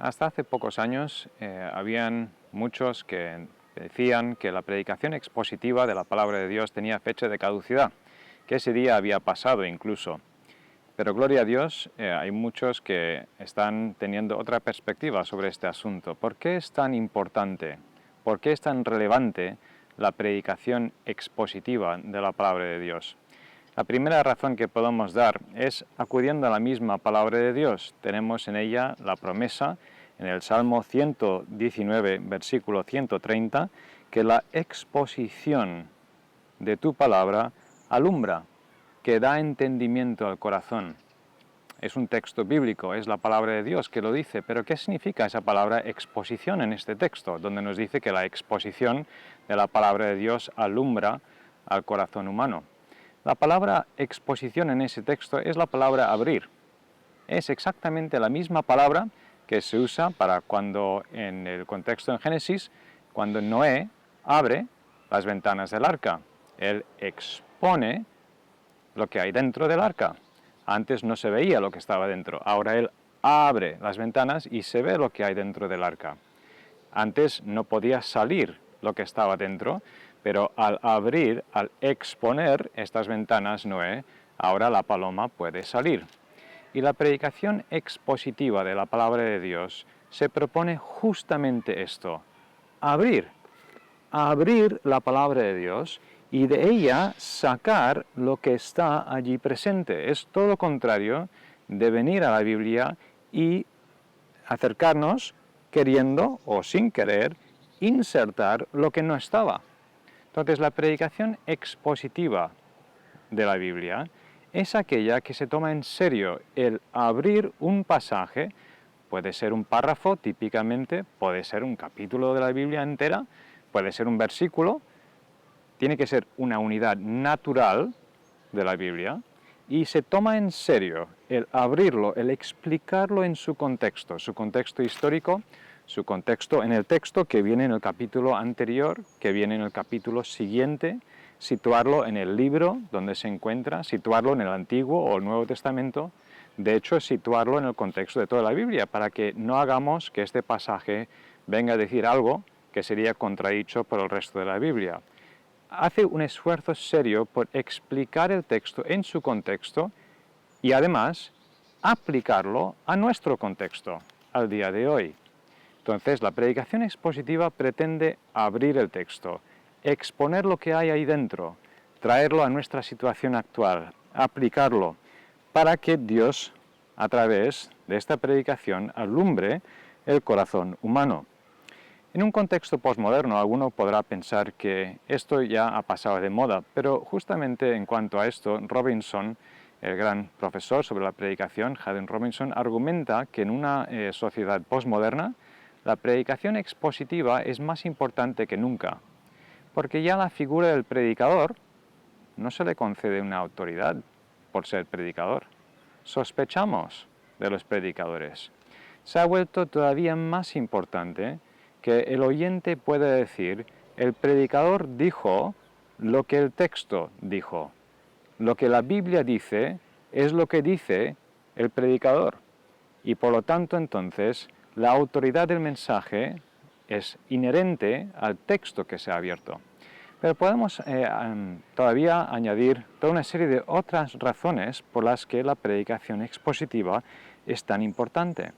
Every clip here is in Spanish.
Hasta hace pocos años habían muchos que decían que la predicación expositiva de la palabra de Dios tenía fecha de caducidad, que ese día había pasado incluso. Pero gloria a Dios, hay muchos que están teniendo otra perspectiva sobre este asunto. ¿Por qué es tan importante? ¿Por qué es tan relevante la predicación expositiva de la palabra de Dios? La primera razón que podemos dar es acudiendo a la misma palabra de Dios. Tenemos en ella la promesa, en el Salmo 119, versículo 130, que la exposición de tu palabra alumbra, que da entendimiento al corazón. Es un texto bíblico, es la palabra de Dios que lo dice, pero ¿qué significa esa palabra exposición en este texto? Donde nos dice que la exposición de la palabra de Dios alumbra al corazón humano. La palabra exposición en ese texto es la palabra abrir. Es exactamente la misma palabra que se usa para cuando, en el contexto en Génesis, cuando Noé abre las ventanas del arca. Él expone lo que hay dentro del arca. Antes no se veía lo que estaba dentro. Ahora él abre las ventanas y se ve lo que hay dentro del arca. Antes no podía salir lo que estaba dentro, pero al abrir, al exponer estas ventanas Noé, ahora la paloma puede salir. Y la predicación expositiva de la palabra de Dios se propone justamente esto, abrir la palabra de Dios y de ella sacar lo que está allí presente. Es todo lo contrario de venir a la Biblia y acercarnos queriendo o sin querer insertar lo que no estaba. Entonces, la predicación expositiva de la Biblia es aquella que se toma en serio el abrir un pasaje, puede ser un párrafo típicamente, puede ser un capítulo de la Biblia entera, puede ser un versículo, tiene que ser una unidad natural de la Biblia y se toma en serio el abrirlo, el explicarlo en su contexto histórico, su contexto en el texto que viene en el capítulo anterior, que viene en el capítulo siguiente, situarlo en el libro donde se encuentra, situarlo en el Antiguo o el Nuevo Testamento, de hecho situarlo en el contexto de toda la Biblia, para que no hagamos que este pasaje venga a decir algo que sería contradicho por el resto de la Biblia. Hace un esfuerzo serio por explicar el texto en su contexto y además aplicarlo a nuestro contexto, al día de hoy. Entonces, la predicación expositiva pretende abrir el texto, exponer lo que hay ahí dentro, traerlo a nuestra situación actual, aplicarlo, para que Dios, a través de esta predicación, alumbre el corazón humano. En un contexto posmoderno, alguno podrá pensar que esto ya ha pasado de moda, pero justamente en cuanto a esto, Robinson, el gran profesor sobre la predicación, Haddon Robinson, argumenta que en una sociedad posmoderna, la predicación expositiva es más importante que nunca, porque ya la figura del predicador no se le concede una autoridad por ser predicador. Sospechamos de los predicadores. Se ha vuelto todavía más importante que el oyente pueda decir, el predicador dijo lo que el texto dijo. Lo que la Biblia dice es lo que dice el predicador. Y por lo tanto, entonces, la autoridad del mensaje es inherente al texto que se ha abierto. Pero podemos todavía añadir toda una serie de otras razones por las que la predicación expositiva es tan importante.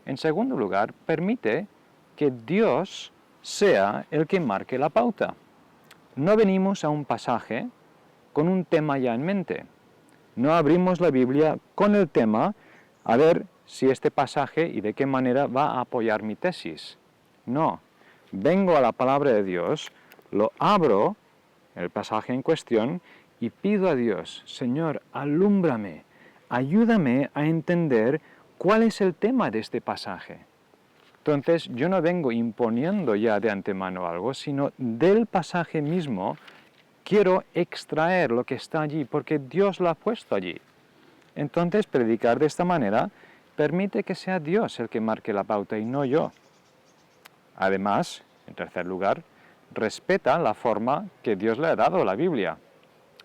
En segundo lugar, permite que Dios sea el que marque la pauta. No venimos a un pasaje con un tema ya en mente. No abrimos la Biblia con el tema a ver si este pasaje y de qué manera va a apoyar mi tesis. No, vengo a la palabra de Dios, lo abro, el pasaje en cuestión, y pido a Dios, Señor, alúmbrame, ayúdame a entender cuál es el tema de este pasaje. Entonces, yo no vengo imponiendo ya de antemano algo, sino del pasaje mismo quiero extraer lo que está allí, porque Dios lo ha puesto allí. Entonces, predicar de esta manera permite que sea Dios el que marque la pauta y no yo. Además, en tercer lugar, respeta la forma que Dios le ha dado a la Biblia.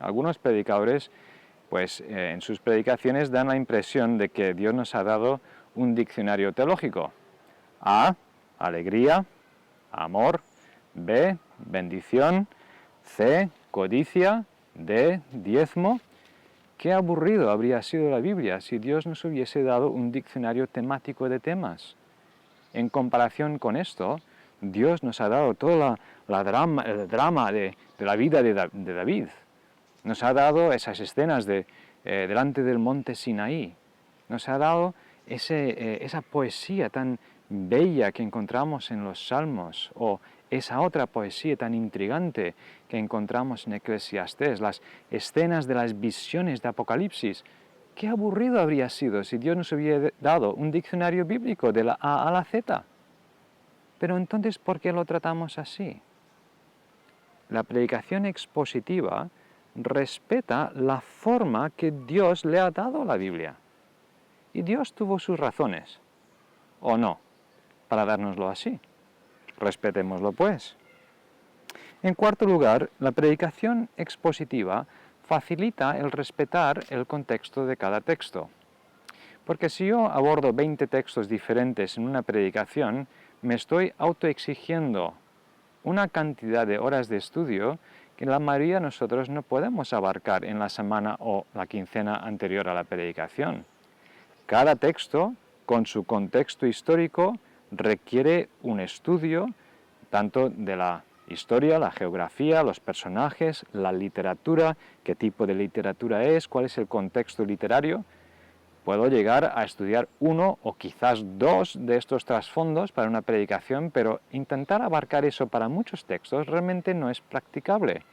Algunos predicadores, en sus predicaciones dan la impresión de que Dios nos ha dado un diccionario teológico. A, alegría, amor. B, bendición. C, codicia. D, diezmo. Qué aburrido habría sido la Biblia si Dios nos hubiese dado un diccionario temático de temas. En comparación con esto, Dios nos ha dado todo el drama de la vida de David. Nos ha dado esas escenas delante del monte Sinaí. Nos ha dado esa poesía tan bella que encontramos en los Salmos, o esa otra poesía tan intrigante que encontramos en Eclesiastés, las escenas de las visiones de Apocalipsis. Qué aburrido habría sido si Dios nos hubiera dado un diccionario bíblico de la A a la Z. Pero entonces, ¿por qué lo tratamos así? La predicación expositiva respeta la forma que Dios le ha dado a la Biblia. Y Dios tuvo sus razones, o no, para dárnoslo así. Respetémoslo pues. En cuarto lugar, la predicación expositiva facilita el respetar el contexto de cada texto. Porque si yo abordo 20 textos diferentes en una predicación, me estoy autoexigiendo una cantidad de horas de estudio que la mayoría de nosotros no podemos abarcar en la semana o la quincena anterior a la predicación. Cada texto, con su contexto histórico, requiere un estudio tanto de la historia, la geografía, los personajes, la literatura, qué tipo de literatura es, cuál es el contexto literario. Puedo llegar a estudiar uno o quizás dos de estos trasfondos para una predicación, pero intentar abarcar eso para muchos textos realmente no es practicable.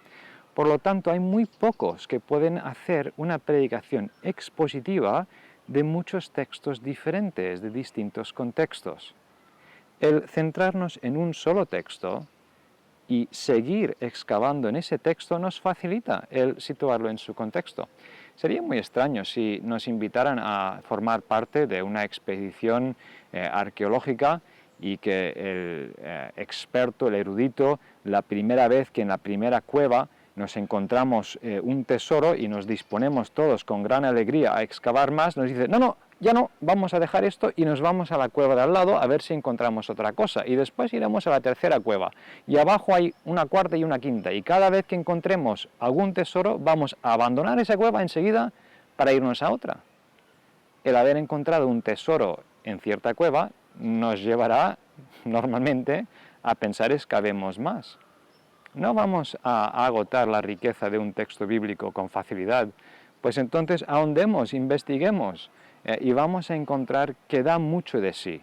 Por lo tanto, hay muy pocos que pueden hacer una predicación expositiva de muchos textos diferentes, de distintos contextos. El centrarnos en un solo texto y seguir excavando en ese texto nos facilita el situarlo en su contexto. Sería muy extraño si nos invitaran a formar parte de una expedición arqueológica y que el experto, el erudito, la primera vez que en la primera cueva nos encontramos un tesoro y nos disponemos todos con gran alegría a excavar más, nos dice, no, ya no, vamos a dejar esto y nos vamos a la cueva de al lado a ver si encontramos otra cosa. Y después iremos a la tercera cueva. Y abajo hay una cuarta y una quinta. Y cada vez que encontremos algún tesoro, vamos a abandonar esa cueva enseguida para irnos a otra. El haber encontrado un tesoro en cierta cueva nos llevará normalmente a pensar excavemos más. No vamos a agotar la riqueza de un texto bíblico con facilidad, pues entonces ahondemos, investiguemos y vamos a encontrar que da mucho de sí.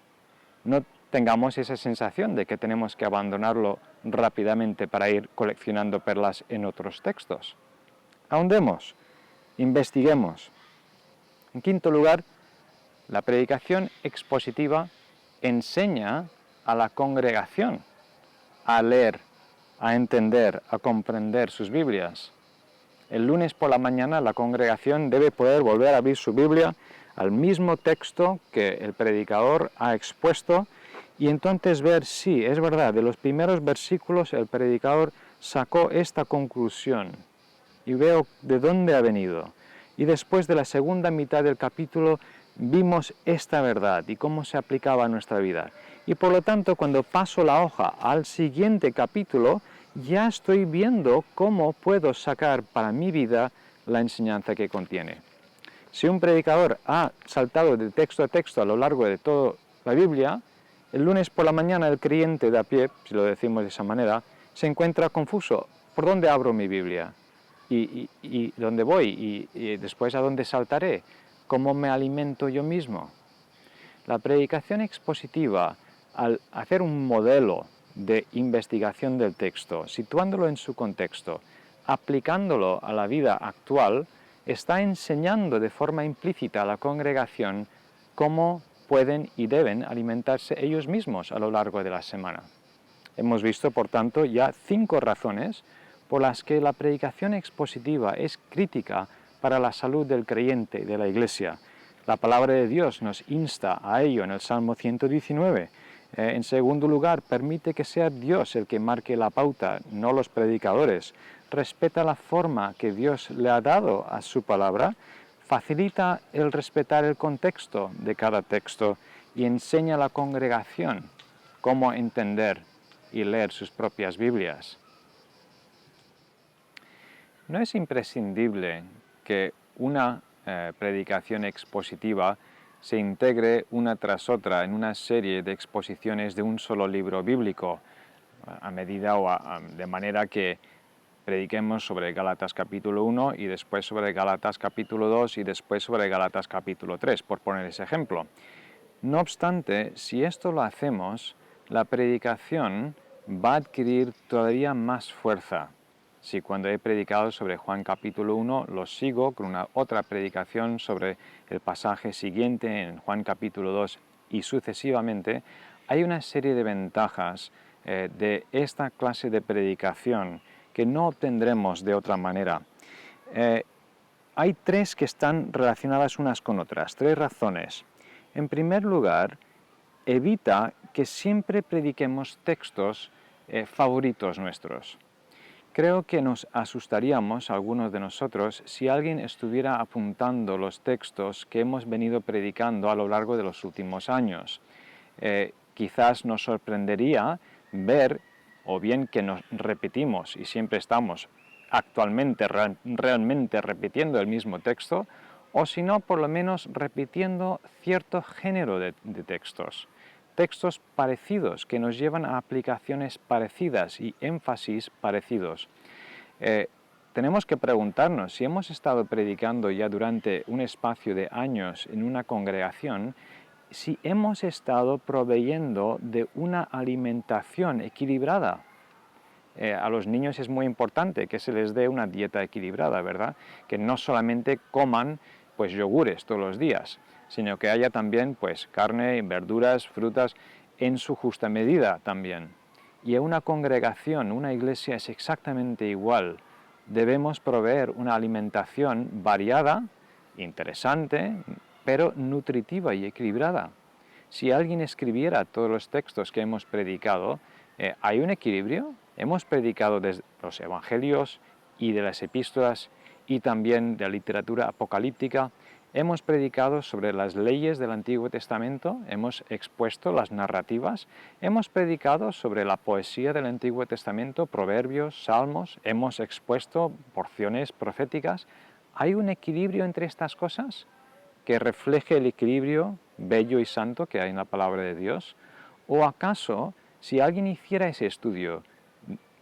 No tengamos esa sensación de que tenemos que abandonarlo rápidamente para ir coleccionando perlas en otros textos. Ahondemos, investiguemos. En quinto lugar, la predicación expositiva enseña a la congregación a leer, a entender, a comprender sus Biblias. El lunes por la mañana la congregación debe poder volver a abrir su Biblia al mismo texto que el predicador ha expuesto y entonces ver si es verdad, de los primeros versículos el predicador sacó esta conclusión y veo de dónde ha venido. Y después de la segunda mitad del capítulo vimos esta verdad y cómo se aplicaba a nuestra vida. Y por lo tanto, cuando paso la hoja al siguiente capítulo, ya estoy viendo cómo puedo sacar para mi vida la enseñanza que contiene. Si un predicador ha saltado de texto a texto a lo largo de toda la Biblia, el lunes por la mañana el creyente de a pie, si lo decimos de esa manera, se encuentra confuso. ¿Por dónde abro mi Biblia? ¿Y dónde voy? ¿Y después a dónde saltaré? ¿Cómo me alimento yo mismo? La predicación expositiva, al hacer un modelo de investigación del texto, situándolo en su contexto, aplicándolo a la vida actual, está enseñando de forma implícita a la congregación cómo pueden y deben alimentarse ellos mismos a lo largo de la semana. Hemos visto, por tanto, ya 5 razones por las que la predicación expositiva es crítica para la salud del creyente y de la Iglesia. La palabra de Dios nos insta a ello en el Salmo 119. En segundo lugar, permite que sea Dios el que marque la pauta, no los predicadores. Respeta la forma que Dios le ha dado a su palabra, facilita el respetar el contexto de cada texto y enseña a la congregación cómo entender y leer sus propias Biblias. No es imprescindible que una predicación expositiva se integre una tras otra en una serie de exposiciones de un solo libro bíblico, a medida o de manera que prediquemos sobre Gálatas capítulo 1 y después sobre Gálatas capítulo 2 y después sobre Gálatas capítulo 3, por poner ese ejemplo. No obstante, si esto lo hacemos, la predicación va a adquirir todavía más fuerza. Si cuando he predicado sobre Juan capítulo 1 lo sigo con una otra predicación sobre el pasaje siguiente en Juan capítulo 2 y sucesivamente, hay una serie de ventajas de esta clase de predicación que no obtendremos de otra manera. Hay tres que están relacionadas unas con otras, tres razones. En primer lugar, evita que siempre prediquemos textos favoritos nuestros. Creo que nos asustaríamos, algunos de nosotros, si alguien estuviera apuntando los textos que hemos venido predicando a lo largo de los últimos años. Quizás nos sorprendería ver, o bien que nos repetimos y siempre estamos actualmente realmente repitiendo el mismo texto, o si no, por lo menos repitiendo cierto género de textos. Textos parecidos que nos llevan a aplicaciones parecidas y énfasis parecidos. Tenemos que preguntarnos si hemos estado predicando ya durante un espacio de años en una congregación, si hemos estado proveyendo de una alimentación equilibrada. A los niños es muy importante que se les dé una dieta equilibrada, ¿verdad? Que no solamente coman pues yogures todos los días, sino que haya también pues carne, verduras, frutas en su justa medida también. Y en una congregación, una iglesia es exactamente igual. Debemos proveer una alimentación variada, interesante, pero nutritiva y equilibrada. Si alguien escribiera todos los textos que hemos predicado, ¿hay un equilibrio? Hemos predicado desde los evangelios y de las epístolas y también de la literatura apocalíptica. Hemos predicado sobre las leyes del Antiguo Testamento, hemos expuesto las narrativas, hemos predicado sobre la poesía del Antiguo Testamento, proverbios, salmos, hemos expuesto porciones proféticas. ¿Hay un equilibrio entre estas cosas que refleje el equilibrio bello y santo que hay en la palabra de Dios? ¿O acaso, si alguien hiciera ese estudio,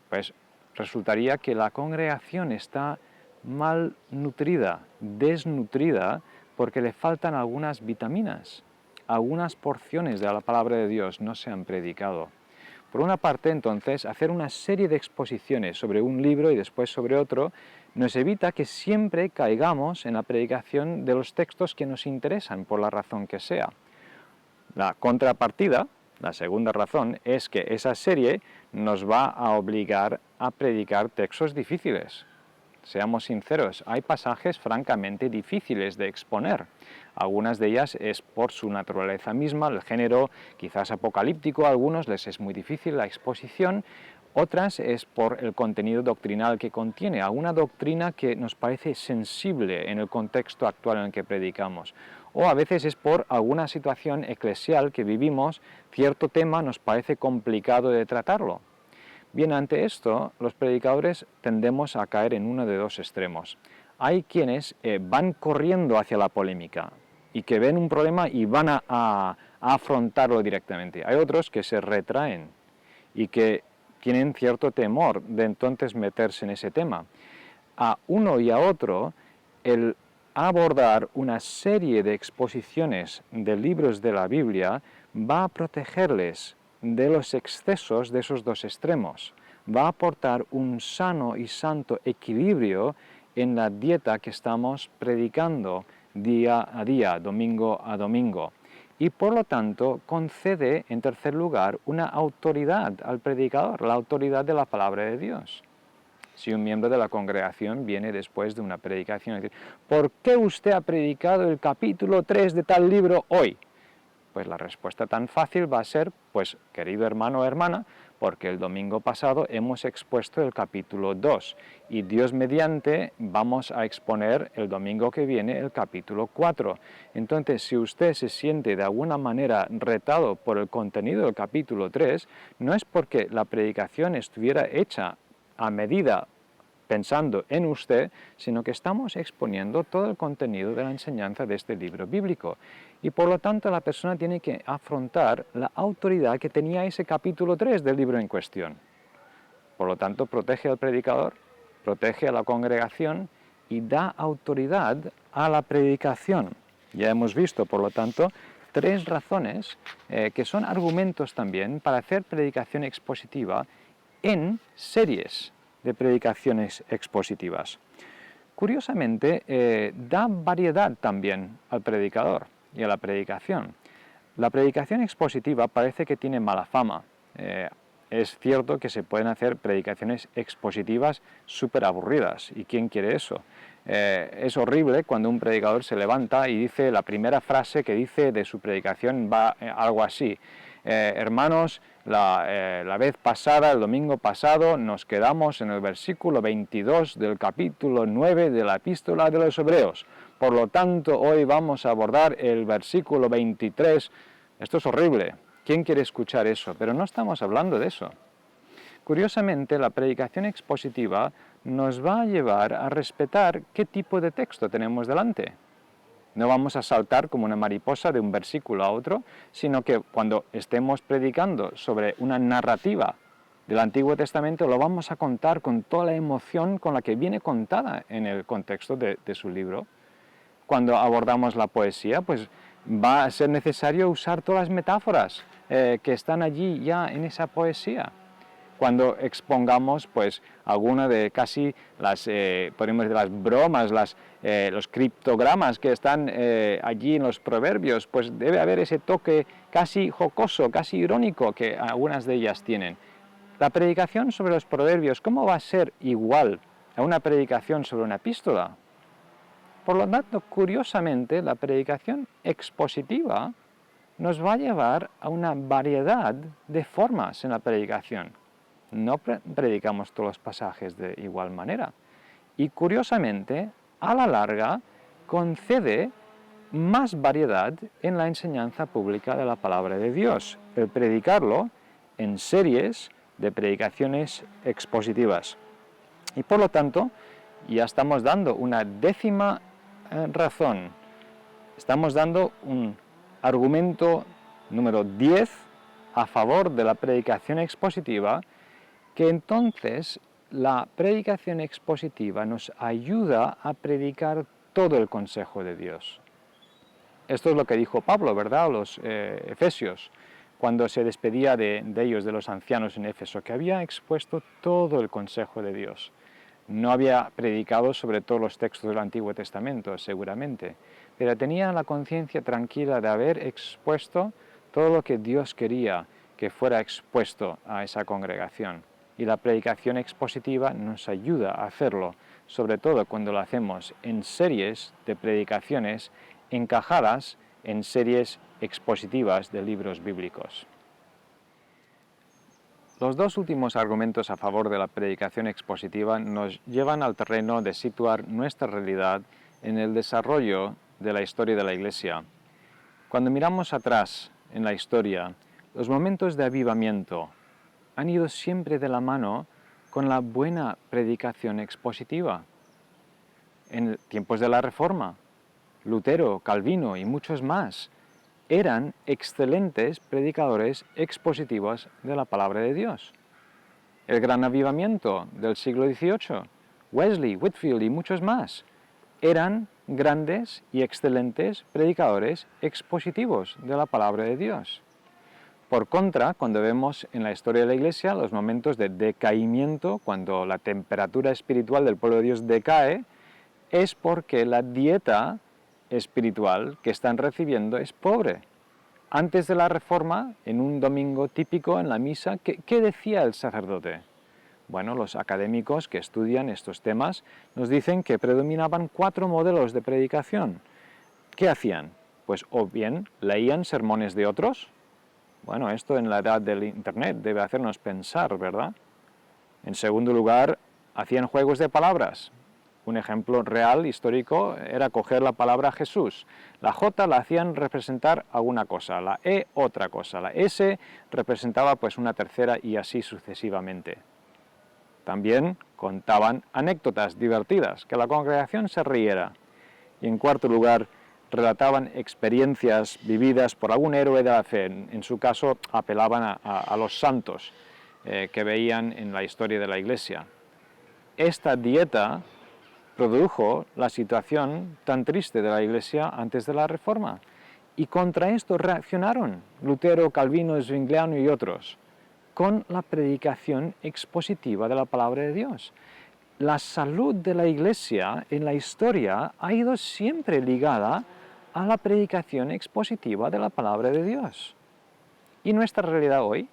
pues resultaría que la congregación está mal nutrida, desnutrida, porque le faltan algunas vitaminas, algunas porciones de la palabra de Dios no se han predicado? Por una parte, entonces, hacer una serie de exposiciones sobre un libro y después sobre otro nos evita que siempre caigamos en la predicación de los textos que nos interesan, por la razón que sea. La contrapartida, la segunda razón, es que esa serie nos va a obligar a predicar textos difíciles. Seamos sinceros, hay pasajes francamente difíciles de exponer. Algunas de ellas es por su naturaleza misma, el género quizás apocalíptico, a algunos les es muy difícil la exposición, otras es por el contenido doctrinal que contiene, alguna doctrina que nos parece sensible en el contexto actual en el que predicamos. O a veces es por alguna situación eclesial que vivimos, cierto tema nos parece complicado de tratarlo. Bien, ante esto, los predicadores tendemos a caer en uno de dos extremos. Hay quienes van corriendo hacia la polémica y que ven un problema y van a afrontarlo directamente. Hay otros que se retraen y que tienen cierto temor de entonces meterse en ese tema. A uno y a otro, el abordar una serie de exposiciones de libros de la Biblia va a protegerles de los excesos de esos dos extremos. Va a aportar un sano y santo equilibrio en la dieta que estamos predicando día a día, domingo a domingo. Y por lo tanto concede, en tercer lugar, una autoridad al predicador, la autoridad de la palabra de Dios. Si un miembro de la congregación viene después de una predicación y dice, ¿por qué usted ha predicado el capítulo 3 de tal libro hoy? Pues la respuesta tan fácil va a ser, pues querido hermano o hermana, porque el domingo pasado hemos expuesto el capítulo 2 y Dios mediante vamos a exponer el domingo que viene el capítulo 4. Entonces, si usted se siente de alguna manera retado por el contenido del capítulo 3, no es porque la predicación estuviera hecha a medida pensando en usted, sino que estamos exponiendo todo el contenido de la enseñanza de este libro bíblico. Y por lo tanto la persona tiene que afrontar la autoridad que tenía ese capítulo 3 del libro en cuestión. Por lo tanto, protege al predicador, protege a la congregación y da autoridad a la predicación. Ya hemos visto, por lo tanto, 3 razones que son argumentos también para hacer predicación expositiva en series de predicaciones expositivas. Curiosamente, da variedad también al predicador y a la predicación. La predicación expositiva parece que tiene mala fama. Es cierto que se pueden hacer predicaciones expositivas súper aburridas, ¿y quién quiere eso? Es horrible cuando un predicador se levanta y dice, la primera frase que dice de su predicación va algo así: hermanos, la vez pasada, el domingo pasado, nos quedamos en el versículo 22 del capítulo 9 de la Epístola de los Hebreos. Por lo tanto, hoy vamos a abordar el versículo 23. Esto es horrible. ¿Quién quiere escuchar eso? Pero no estamos hablando de eso. Curiosamente, la predicación expositiva nos va a llevar a respetar qué tipo de texto tenemos delante. No vamos a saltar como una mariposa de un versículo a otro, sino que cuando estemos predicando sobre una narrativa del Antiguo Testamento, lo vamos a contar con toda la emoción con la que viene contada en el contexto de su libro. Cuando abordamos la poesía, pues va a ser necesario usar todas las metáforas que están allí ya en esa poesía. Cuando expongamos pues alguna de casi las, podemos decir, las bromas, los criptogramas que están allí en los proverbios, pues debe haber ese toque casi jocoso, casi irónico que algunas de ellas tienen. La predicación sobre los proverbios, ¿cómo va a ser igual a una predicación sobre una epístola? Por lo tanto, curiosamente, la predicación expositiva nos va a llevar a una variedad de formas en la predicación. No predicamos todos los pasajes de igual manera. Y curiosamente, a la larga, concede más variedad en la enseñanza pública de la palabra de Dios, el predicarlo en series de predicaciones expositivas. Y por lo tanto, ya estamos dando una 10ª razón. Estamos dando un argumento número 10 a favor de la predicación expositiva, que entonces la predicación expositiva nos ayuda a predicar todo el consejo de Dios. Esto es lo que dijo Pablo, ¿verdad?, a los efesios, cuando se despedía de ellos, de los ancianos en Éfeso, que había expuesto todo el consejo de Dios. No había predicado sobre todos los textos del Antiguo Testamento, seguramente, pero tenía la conciencia tranquila de haber expuesto todo lo que Dios quería que fuera expuesto a esa congregación. Y la predicación expositiva nos ayuda a hacerlo, sobre todo cuando lo hacemos en series de predicaciones encajadas en series expositivas de libros bíblicos. Los 2 últimos argumentos a favor de la predicación expositiva nos llevan al terreno de situar nuestra realidad en el desarrollo de la historia de la Iglesia. Cuando miramos atrás en la historia, los momentos de avivamiento han ido siempre de la mano con la buena predicación expositiva. En tiempos de la Reforma, Lutero, Calvino y muchos más eran excelentes predicadores expositivos de la palabra de Dios. El gran avivamiento del siglo XVIII, Wesley, Whitefield y muchos más, eran grandes y excelentes predicadores expositivos de la palabra de Dios. Por contra, cuando vemos en la historia de la Iglesia los momentos de decaimiento, cuando la temperatura espiritual del pueblo de Dios decae, es porque la dieta espiritual que están recibiendo es pobre. Antes de la Reforma, en un domingo típico en la misa, ¿qué decía el sacerdote? Bueno, los académicos que estudian estos temas nos dicen que predominaban 4 modelos de predicación. ¿Qué hacían? Pues o bien leían sermones de otros. Bueno, esto en la edad del Internet debe hacernos pensar, ¿verdad? En segundo lugar, hacían juegos de palabras. Un ejemplo real, histórico, era coger la palabra Jesús. La J la hacían representar alguna cosa, la E otra cosa, la S representaba pues una tercera y así sucesivamente. También contaban anécdotas divertidas, que la congregación se riera. Y en cuarto lugar, relataban experiencias vividas por algún héroe de la fe. En su caso, apelaban a los santos que veían en la historia de la Iglesia. Esta dieta produjo la situación tan triste de la Iglesia antes de la Reforma. Y contra esto reaccionaron Lutero, Calvino, Zwingliano y otros, con la predicación expositiva de la palabra de Dios. La salud de la Iglesia en la historia ha ido siempre ligada a la predicación expositiva de la palabra de Dios. ¿Y nuestra realidad hoy?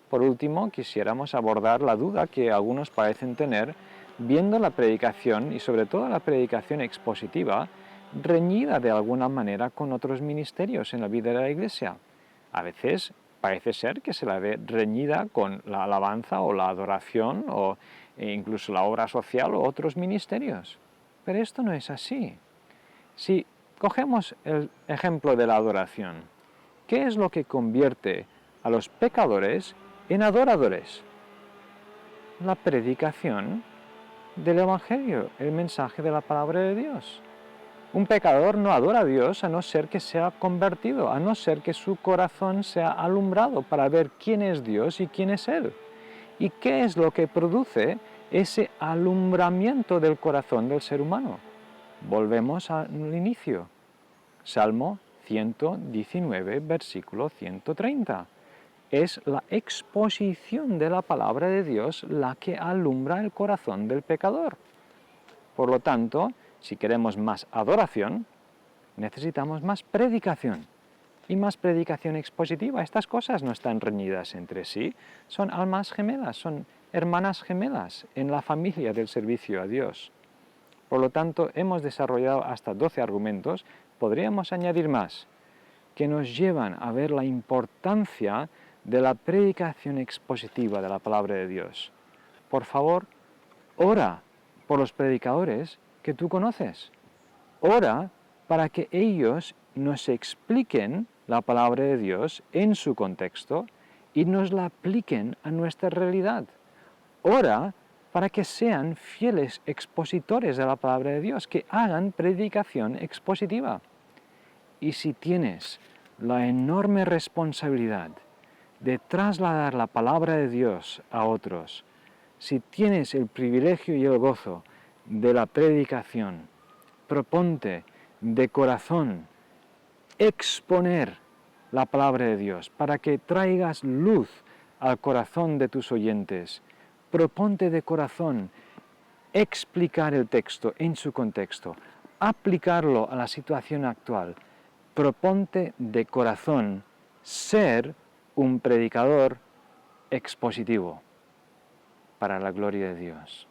Por último, quisiéramos abordar la duda que algunos parecen tener viendo la predicación, y sobre todo la predicación expositiva, reñida de alguna manera con otros ministerios en la vida de la Iglesia. A veces parece ser que se la ve reñida con la alabanza o la adoración o incluso la obra social o otros ministerios. Pero esto no es así. Si cogemos el ejemplo de la adoración, ¿qué es lo que convierte a los pecadores en adoradores? La predicación del Evangelio, el mensaje de la palabra de Dios. Un pecador no adora a Dios a no ser que sea convertido, a no ser que su corazón sea alumbrado para ver quién es Dios y quién es Él. ¿Y qué es lo que produce ese alumbramiento del corazón del ser humano? Volvemos al inicio. Salmo 119, versículo 130. Es la exposición de la palabra de Dios la que alumbra el corazón del pecador. Por lo tanto, si queremos más adoración, necesitamos más predicación. Y más predicación expositiva. Estas cosas no están reñidas entre sí. Son almas gemelas, son hermanas gemelas en la familia del servicio a Dios. Por lo tanto, hemos desarrollado hasta 12 argumentos, podríamos añadir más, que nos llevan a ver la importancia de la predicación expositiva de la palabra de Dios. Por favor, ora por los predicadores que tú conoces. Ora para que ellos nos expliquen la palabra de Dios en su contexto y nos la apliquen a nuestra realidad. Ora para que sean fieles expositores de la palabra de Dios, que hagan predicación expositiva. Y si tienes la enorme responsabilidad de trasladar la palabra de Dios a otros, si tienes el privilegio y el gozo de la predicación, proponte de corazón exponer la palabra de Dios para que traigas luz al corazón de tus oyentes. Proponte de corazón explicar el texto en su contexto, aplicarlo a la situación actual. Proponte de corazón ser un predicador expositivo para la gloria de Dios.